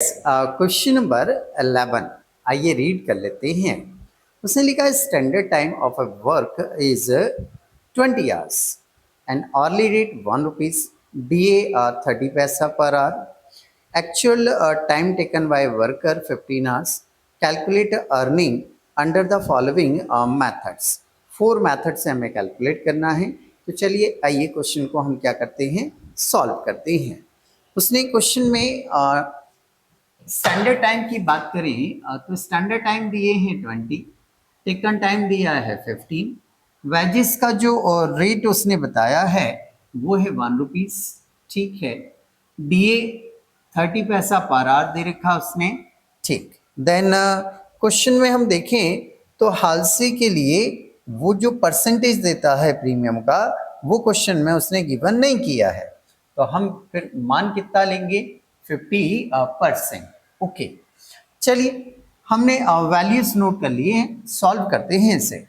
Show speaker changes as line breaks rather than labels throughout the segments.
Question number 11 आइए read कर लेते हैं। उसने लिखा है standard time of a work is 20 hours and early rate 1 rupees DA 30 पैसा per hour actual time taken by worker 15 hours calculate earning under the following methods. 4 method से हमें कैलकुलेट करना है। तो चलिए आइए क्वेश्चन को हम क्या करते हैं, सॉल्व करते हैं। उसने क्वेश्चन में स्टैंडर्ड टाइम की बात करें तो स्टैंडर्ड टाइम दिए हैं 20, टेकन टाइम दिया है 15, वेजेस का जो रेट उसने बताया है वो है 1 रुपीज। ठीक है, DA 30 पैसा पर आवर दे रखा उसने। ठीक, देन क्वेश्चन में हम देखें तो हालसे के लिए वो जो परसेंटेज देता है प्रीमियम का वो क्वेश्चन में उसने गिवन नहीं किया है, तो हम फिर मान कितना लेंगे, 50%। ओके, चलिए हमने वैल्यूज नोट कर लिए हैं, सॉल्व करते हैं इसे।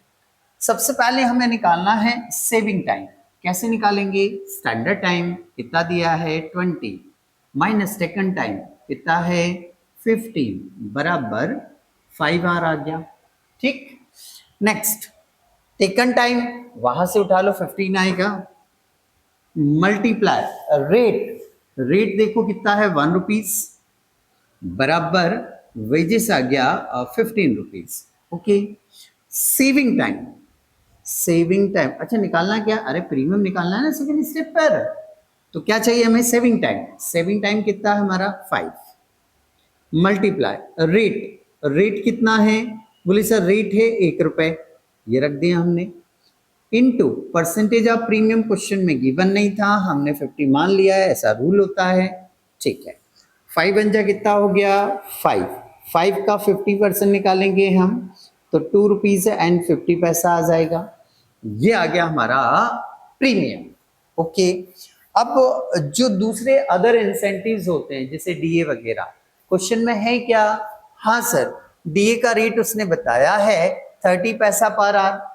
सबसे पहले हमें निकालना है सेविंग टाइम। कैसे निकालेंगे, स्टैंडर्ड टाइम कितना दिया है 20 माइनस टेकन टाइम कितना है 15 बराबर 5 आवर आ गया। ठीक, नेक्स्ट टेकन टाइम वहां से उठा लो 15 आएगा, मल्टीप्लाई रेट देखो कितना है 1 रुपीज बराबर वेजेस आ गया 15 रुपीज। ओके, सेविंग टाइम अच्छा निकालना क्या, अरे प्रीमियम निकालना है ना सेकंड स्टेप पर, तो क्या चाहिए हमें, सेविंग टाइम कितना है हमारा 5 मल्टीप्लाई रेट कितना है, बोले सर रेट है 1 रुपए, ये रख दिया हमने, into percentage of premium question में गिवन नहीं था, हमने 50 मान लिया है, ऐसा रूल होता है। ठीक है, 5 बन जा कितना हो गया 5 का 50% निकालेंगे हम तो 2 रुपीज एंड 50 पैसा आ जाएगा। ये आ गया हमारा प्रीमियम। ओके, अब जो दूसरे अदर इंसेंटिव्स होते हैं जैसे DA वगैरह, क्वेश्चन में है क्या, हाँ सर DA का रेट उसने बताया है 30 पैसा पर आवर,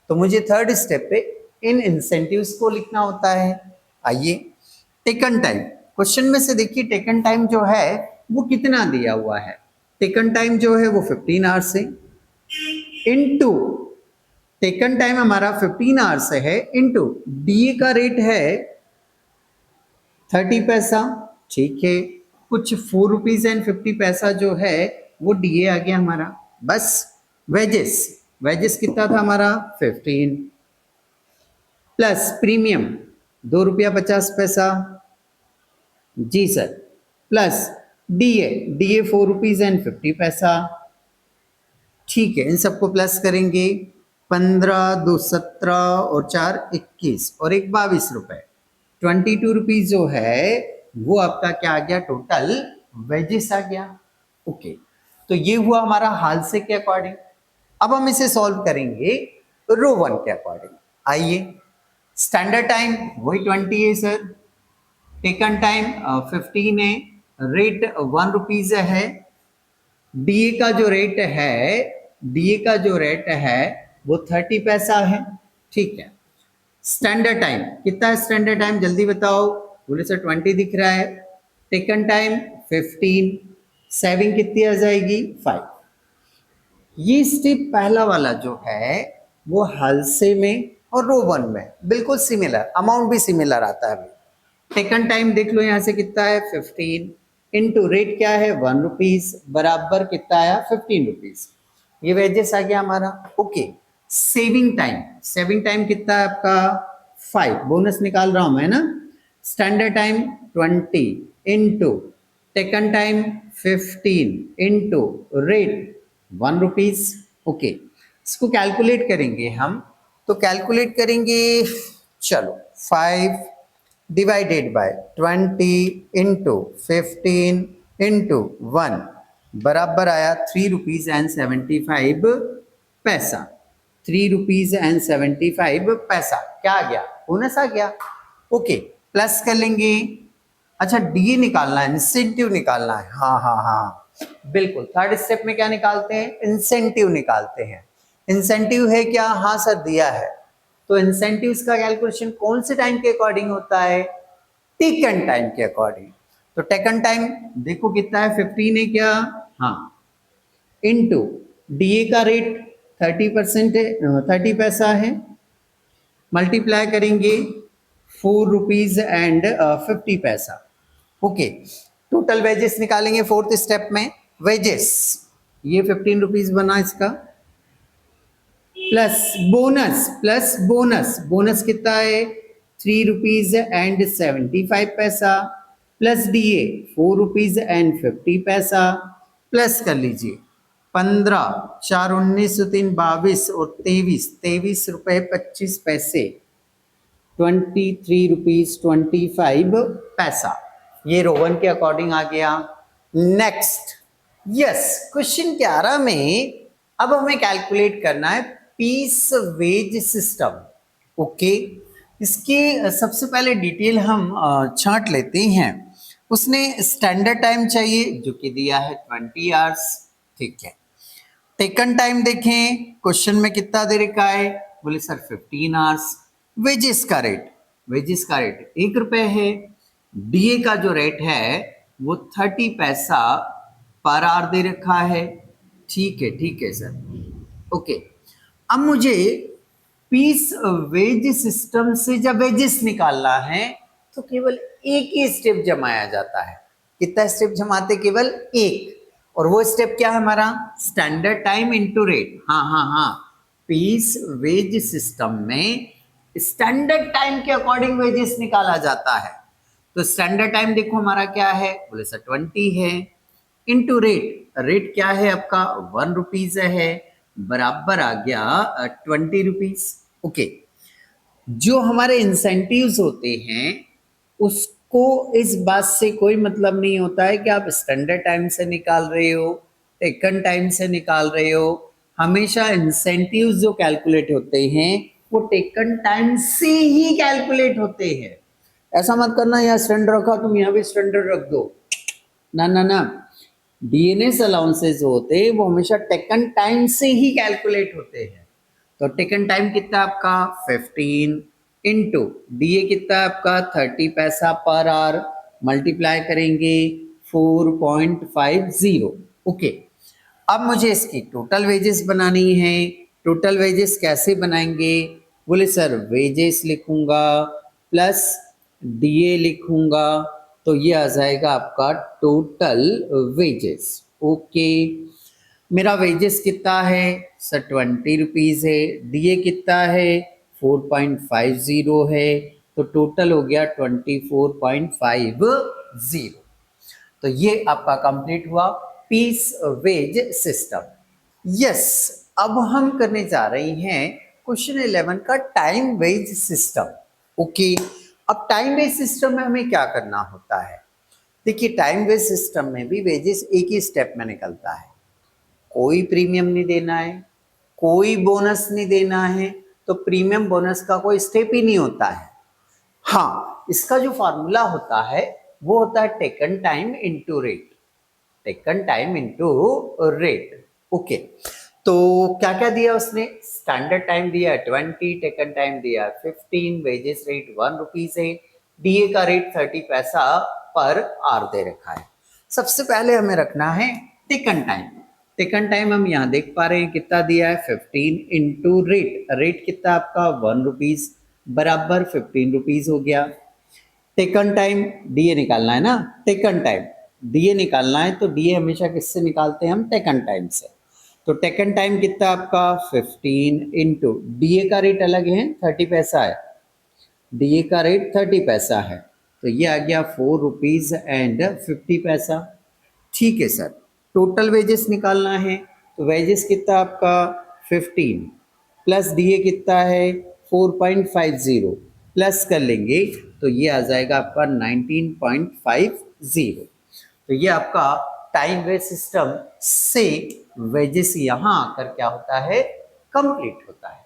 तो मुझे थर्ड स्टेप पे इन इंसेंटिव्स को लिखना होता है। आइए टेकन टाइम, क्वेश्चन में से देखिए टेकन टाइम जो है वो कितना दिया हुआ है, टेकन टाइम जो है वो 15 आवर्स है, इनटू टेकन टाइम हमारा 15 आवर्स है, इनटू DA का रेट है 30 पैसा। ठीक है, कुछ 4 रुपीज एंड 50 पैसा जो है वो DA आ गया हमारा। बस वेजेस कितना था हमारा 15 प्लस प्रीमियम 2 रुपया 50 पैसा, जी sir, plus DA 4 rupees and 50 पैसा। ठीक है, इन सबको प्लस करेंगे, 15 2 17 और 4 21 और 1 22 रुपए, 22 रुपीज जो है वो आपका क्या आ गया, टोटल वेजेस आ गया। ओके, तो ये हुआ हमारा हाल से के अकॉर्डिंग। अब हम इसे सॉल्व करेंगे रो 1 के अकॉर्डिंग। आइए, स्टैंडर्ड टाइम वही 20 है सर, टेकन टाइम 15 है, रेट 1 रुपीज है, DA का जो रेट है वो 30 पैसा है। ठीक है, स्टैंडर्ड टाइम कितना है, स्टैंडर्ड टाइम जल्दी बताओ, बोले सर 20 दिख रहा है, टेकन टाइम 15, सेविंग कितनी आ जाएगी 5। ये स्टेप पहला वाला जो है वो हालसे में और रो 1 में बिल्कुल सिमिलर, अमाउंट भी सिमिलर आता है। टेकन टाइम देख लो यहाँ से कितना है 15, इनटू रेट क्या है 1 रुपीज बराबर कितना आया 15 रुपीज, ये वेजेस आ गया हमारा। ओके, सेविंग टाइम कितना है आपका 5, बोनस निकाल रहा हूं मैं ना, standard time 20 into taken time 15 into rate 1 rupees. Okay, इसको कैलकुलेट करेंगे हम, तो कैलकुलेट करेंगे, चलो 5 डिवाइडेड बाय 20 इंटू 15 इंटू 1 बराबर आया 3 रुपीज एंड 75 पैसा, 3 रुपीज एंड 75 पैसा, क्या आ गया, बोनस आ गया। ओके, प्लस कर लेंगे, अच्छा DA निकालना है, इंसेंटिव निकालना है, हाँ हाँ हाँ बिल्कुल, थर्ड स्टेप में क्या निकालते हैं, इंसेंटिव निकालते हैं। इंसेंटिव है क्या, हाँ सर दिया है, तो इंसेंटिव्स का कैलकुलेशन कौन से टाइम के अकॉर्डिंग होता है, टेकन टाइम के अकॉर्डिंग। तो टेकन टाइम देखो कितना है, 15 है क्या, हाँ, इनटू डीए का रेट 30% है, 30 पैसा है, मल्टीप्लाई करेंगे 4 रुपीज एंड 50 पैसा। ओके, टोटल वेजेस निकालेंगे फोर्थ स्टेप में। वेजेस ये 15 रुपीज बना इसका, प्लस बोनस, बोनस कितना है 3 रुपीज एंड 75 पैसा, प्लस डीए 4 रुपीज एंड 50 पैसा, प्लस कर लीजिए 15, 4, 19, 3, 22 और 23 रुपए 25 पैसे, 23 रुपीज 25 पैसा। ये रोवन के अकॉर्डिंग आ गया। नेक्स्ट, यस, क्वेश्चन 11 में अब हमें कैलकुलेट करना है पीस वेज सिस्टम। ओके, इसकी सबसे पहले डिटेल हम छांट लेते हैं। उसने स्टैंडर्ड टाइम चाहिए जो कि दिया है 20 आवर्स, ठीक है। टेकन टाइम देखें क्वेश्चन में कितना दे रखा है, बोले सर 15 आवर्स। वेजेस का रेट 1 रुपए है, डीए का जो रेट है वो 30 पैसा पर आवर दे रखा है, ठीक है सर, ओके। अब मुझे पीस वेज सिस्टम से जब वेजेस निकालना है तो केवल एक ही स्टेप जमाया जाता है। कितना स्टेप जमाते, केवल एक, और वो स्टेप क्या है हमारा, स्टैंडर्ड टाइम इनटू रेट। हाँ, पीस वेज सिस्टम में स्टैंडर्ड टाइम के अकॉर्डिंग वेजेस निकाला जाता है। तो स्टैंडर्ड टाइम देखो हमारा क्या है, बोले सर 20 है, इनटू रेट, रेट क्या है आपका 1 रुपीज है, बराबर आ गया 20 रुपीज। ओके, जो हमारे इंसेंटिव्स होते हैं उसको इस बात से कोई मतलब नहीं होता है कि आप स्टैंडर्ड टाइम से निकाल रहे हो, टेकन टाइम से निकाल रहे हो। हमेशा इंसेंटिव्स जो कैलकुलेट होते हैं वो टेकन टाइम से ही कैलकुलेट होते हैं। ऐसा मत करना यहाँ स्टैंडर्ड रखा तुम यहाँ भी स्टैंडर्ड रख दो, ना। डीएनएस अलाउंसेस होते हैं वो हमेशा टेकन टाइम से ही कैलकुलेट होते हैं। तो टेकन टाइम कितना आपका 15 इनटू डीए कितना आपका 30 पैसा पर आवर, मल्टीप्लाई करेंगे 4.50। ओके, अब मुझे इसकी टोटल वेजेस बनानी है। टोटल वेजेस कैसे बनाएंगे, बोले सर वेजेस लिखूंगा प्लस डीए लिखूंगा, तो ये आ जाएगा आपका टोटल वेजेस। ओके, मेरा वेजेस कितना है सर 20 रुपीज है, डीए कितना है 4.50 है, तो टोटल हो गया 24.50। तो ये आपका कंप्लीट हुआ पीस वेज सिस्टम। यस, अब हम करने जा रहे हैं क्वेश्चन 11 का टाइम वेज सिस्टम। ओके, अब टाइम वेज सिस्टम में हमें क्या करना होता है, देखिए टाइम वेज सिस्टम में भी वेजेस एक ही स्टेप में निकलता है। कोई प्रीमियम नहीं देना है, कोई बोनस नहीं देना है, तो प्रीमियम बोनस का कोई स्टेप ही नहीं होता है। हाँ, इसका जो फॉर्मूला होता है वो होता है taken time into rate, taken time into rate. Okay, तो क्या क्या दिया उसने, स्टैंडर्ड टाइम दिया 20, टेकन टाइम दिया 15, वेजेस रेट 1 रुपीज है, डीए का रेट 30 पैसा पर आवर दे रखा है। सबसे पहले हमें रखना है टेकन टाइम। टेकन टाइम हम यहाँ देख पा रहे हैं कितना दिया है 15 इनटू रेट, रेट कितना आपका 1 रुपीज बराबर 15 रुपीज हो गया। टेकन टाइम डीए निकालना है ना, टेकन टाइम डीए निकालना है, तो डीए हमेशा किससे निकालते हैं हम, टेकन टाइम से। तो टेकन टाइम कितना आपका 15 इनटू डीए का रेट अलग है 30 पैसा है, डीए का रेट 30 पैसा है, तो ये आ गया 4 रुपीज एंड 50 पैसा। ठीक है सर, टोटल वेजेस निकालना है, तो वेजेस कितना आपका 15 प्लस डीए कितना है 4.50, प्लस कर लेंगे तो ये आ जाएगा आपका 19.50। तो ये आपका टाइम वेज सिस्टम से वेजेस यहाँ आकर क्या होता है, कंप्लीट होता है।